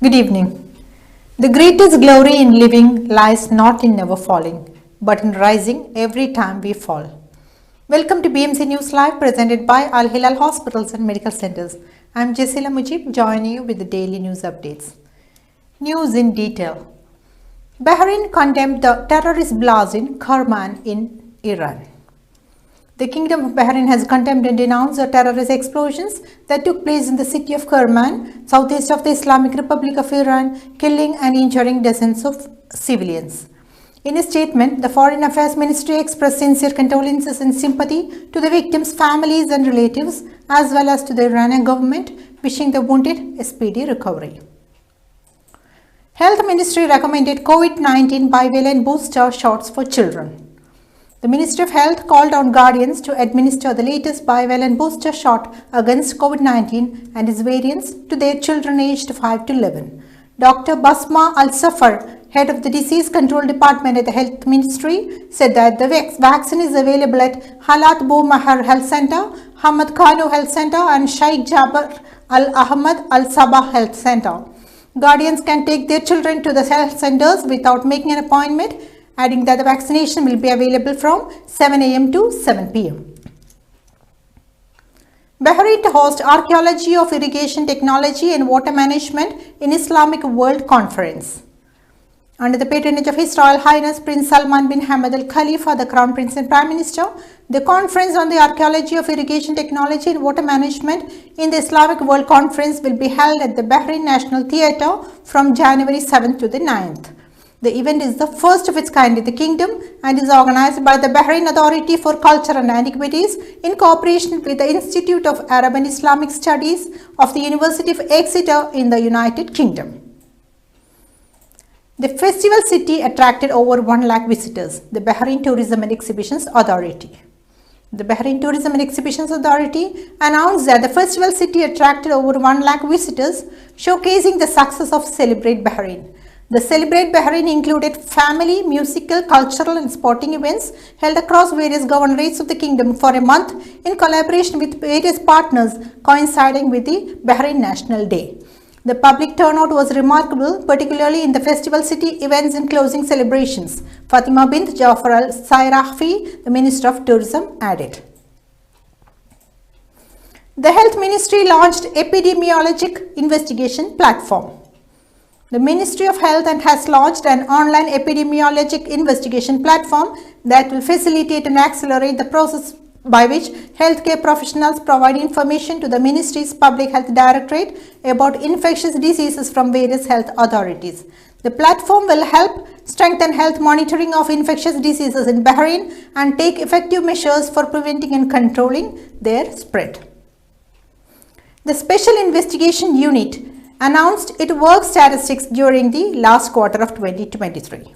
Good evening. The greatest glory in living lies not in never falling, but in rising every time we fall. Welcome to BMC News Live presented by Al Hilal Hospitals and Medical Centers. I am Jasila Mujib joining you with the daily news updates. News in detail. Bahrain condemned the terrorist blast in Kerman in Iran. The Kingdom of Bahrain has condemned and denounced the terrorist explosions that took place in the city of Kerman, southeast of the Islamic Republic of Iran, killing and injuring dozens of civilians. In a statement, the Foreign Affairs Ministry expressed sincere condolences and sympathy to the victims' families and relatives, as well as to the Iranian government, wishing the wounded a speedy recovery. Health Ministry recommended COVID-19 bivalent booster shots for children. The Ministry of Health called on guardians to administer the latest bivalent booster shot against COVID-19 and its variants to their children aged 5 to 11. Dr. Basma Al-Safar, head of the Disease Control Department at the Health Ministry, said that the vaccine is available at Halat Bu Mahar Health Center, Hamad Khano Health Center and Sheikh Jaber Al-Ahmad Al-Sabah Health Center. Guardians can take their children to the health centers without making an appointment, adding that the vaccination will be available from 7 a.m. to 7 p.m. Bahrain to host Archaeology of Irrigation Technology and Water Management in Islamic World Conference. Under the patronage of His Royal Highness Prince Salman bin Hamad Al Khalifa, the Crown Prince and Prime Minister, the Conference on the Archaeology of Irrigation Technology and Water Management in the Islamic World Conference will be held at the Bahrain National Theatre from January 7th to the 9th. The event is the first of its kind in the kingdom and is organized by the Bahrain Authority for Culture and Antiquities in cooperation with the Institute of Arab and Islamic Studies of the University of Exeter in the United Kingdom. The festival city attracted over 1 lakh visitors, the Bahrain Tourism and Exhibitions Authority. The Bahrain Tourism and Exhibitions Authority announced that the festival city attracted over 1 lakh visitors, showcasing the success of Celebrate Bahrain. The Celebrate Bahrain included family, musical, cultural and sporting events held across various governorates of the kingdom for a month in collaboration with various partners coinciding with the Bahrain National Day. The public turnout was remarkable, particularly in the festival city events and closing celebrations, Fatima bint Jafar al-Sairafi, the Minister of Tourism, added. The Health Ministry launched Epidemiologic Investigation Platform. The Ministry of Health has launched an online epidemiologic investigation platform that will facilitate and accelerate the process by which healthcare professionals provide information to the Ministry's Public Health Directorate about infectious diseases from various health authorities. The platform will help strengthen health monitoring of infectious diseases in Bahrain and take effective measures for preventing and controlling their spread. The Special Investigation Unit announced its work statistics during the last quarter of 2023.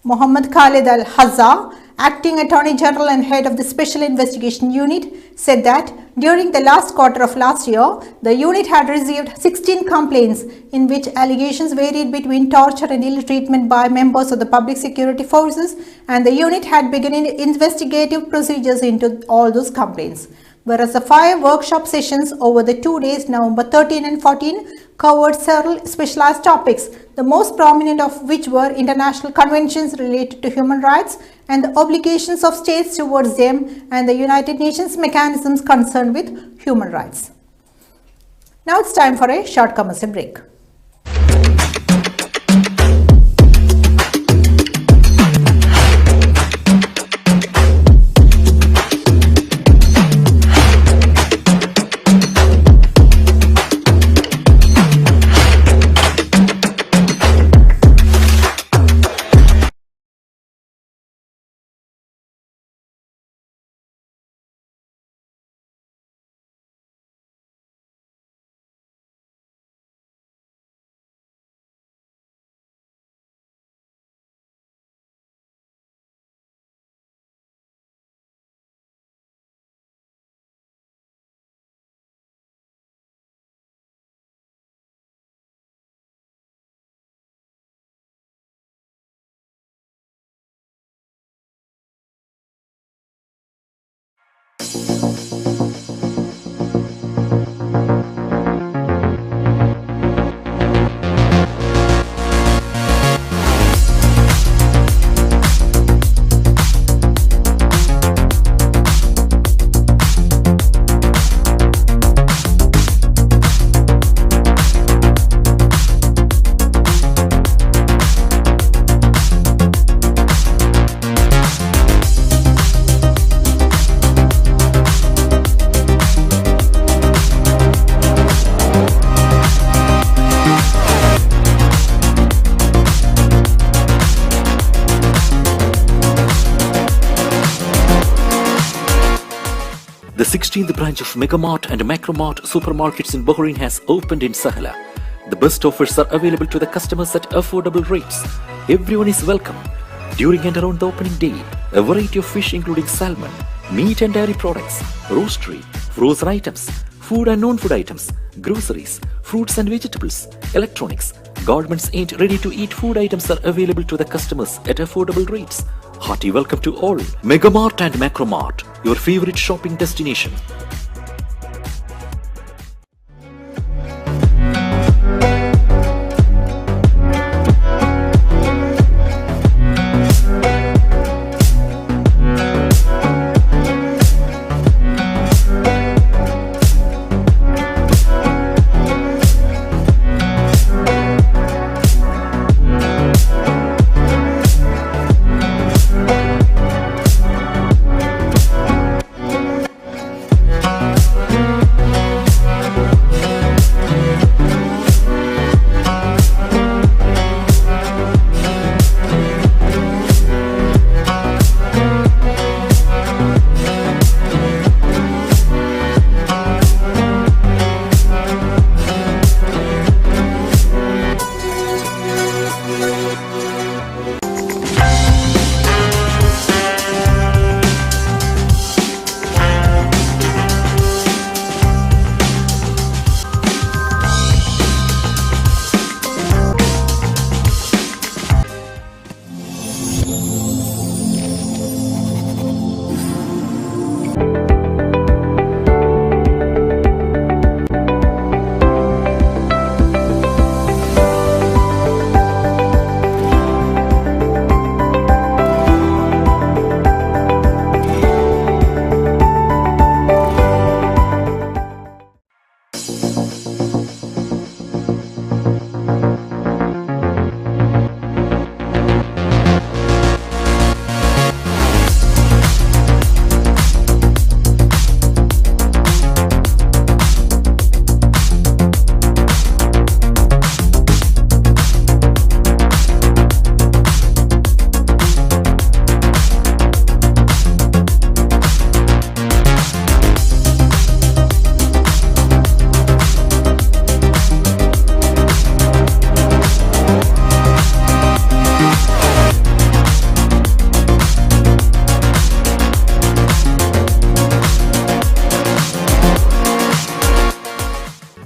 Mohammad Khalid Al-Hazza, Acting Attorney General and Head of the Special Investigation Unit, said that during the last quarter of last year, the unit had received 16 complaints in which allegations varied between torture and ill treatment by members of the public security forces, and the unit had begun investigative procedures into all those complaints. Whereas the 5 workshop sessions over the 2 days, November 13 and 14, covered several specialized topics, the most prominent of which were international conventions related to human rights and the obligations of states towards them and the United Nations mechanisms concerned with human rights. Now it's time for a short commercial break. 16th branch of Megamart and Macromart supermarkets in Bahrain has opened in Sahla. The best offers are available to the customers at affordable rates. Everyone is welcome. During and around the opening day, a variety of fish including salmon, meat and dairy products, roastery, frozen items, food and non-food items, groceries, fruits and vegetables, electronics, garments and ready-to-eat food items are available to the customers at affordable rates. Hearty welcome to all. Megamart and Macromart, your favorite shopping destination.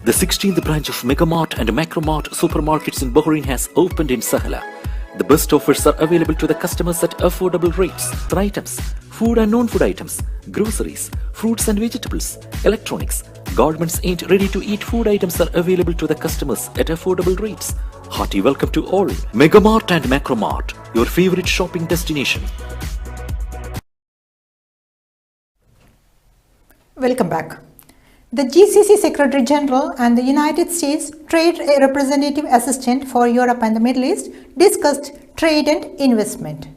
The 16th branch of Megamart and Macromart supermarkets in Bahrain has opened in Sahla. The best offers are available to the customers at affordable rates. Items, food and non-food items, groceries, fruits and vegetables, electronics, garments and ready-to-eat food items are available to the customers at affordable rates. Hearty welcome to all. Megamart and Macromart, your favorite shopping destination. Welcome back. The GCC Secretary General and the United States Trade Representative Assistant for Europe and the Middle East discussed trade and investment.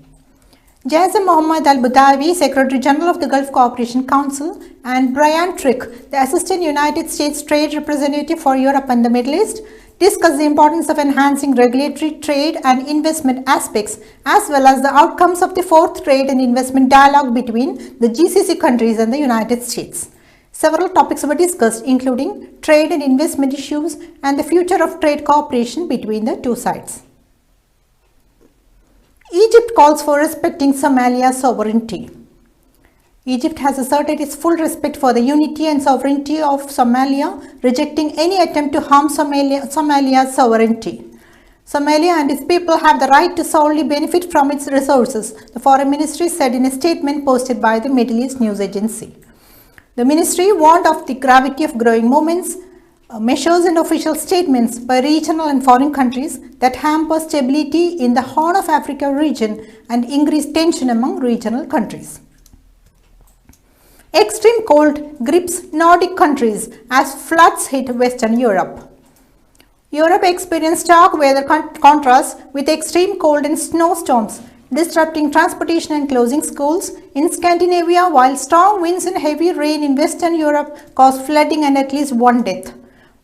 Jazem Mohammad Al-Budawi, Secretary General of the Gulf Cooperation Council, and Brian Trick, the Assistant United States Trade Representative for Europe and the Middle East, discussed the importance of enhancing regulatory, trade and investment aspects as well as the outcomes of the fourth trade and investment dialogue between the GCC countries and the United States. Several topics were discussed, including trade and investment issues and the future of trade cooperation between the two sides. Egypt calls for respecting Somalia's sovereignty. Egypt has asserted its full respect for the unity and sovereignty of Somalia, rejecting any attempt to harm Somalia's sovereignty. Somalia and its people have the right to solely benefit from its resources, the Foreign Ministry said in a statement posted by the Middle East news agency. The ministry warned of the gravity of growing movements, measures and official statements by regional and foreign countries that hamper stability in the Horn of Africa region and increase tension among regional countries. Extreme cold grips Nordic countries as floods hit Western Europe. Europe experienced stark weather contrasts with extreme cold and snowstorms, disrupting transportation and closing schools in Scandinavia, while strong winds and heavy rain in Western Europe caused flooding and at least one death.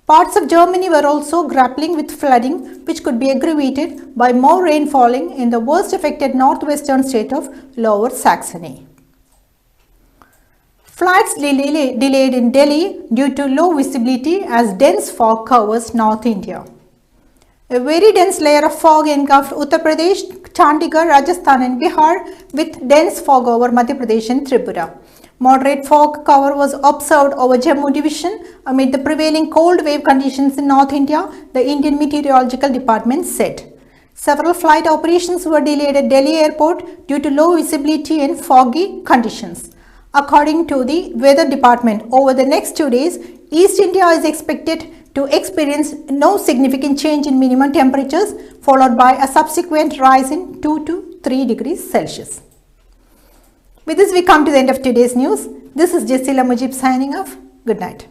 Parts of Germany were also grappling with flooding, which could be aggravated by more rain falling in the worst affected northwestern state of Lower Saxony. Flights delayed in Delhi due to low visibility as dense fog covers North India. A very dense layer of fog engulfed Uttar Pradesh, Chandigarh, Rajasthan and Bihar with dense fog over Madhya Pradesh and Tripura. Moderate fog cover was observed over Jammu division amid the prevailing cold wave conditions in North India, the Indian Meteorological Department said. Several flight operations were delayed at Delhi airport due to low visibility and foggy conditions. According to the Weather Department, over the next 2 days, East India is expected to experience no significant change in minimum temperatures, followed by a subsequent rise in 2 to 3 degrees Celsius. With this, we come to the end of today's news. This is Jessila Mujib signing off. Good night.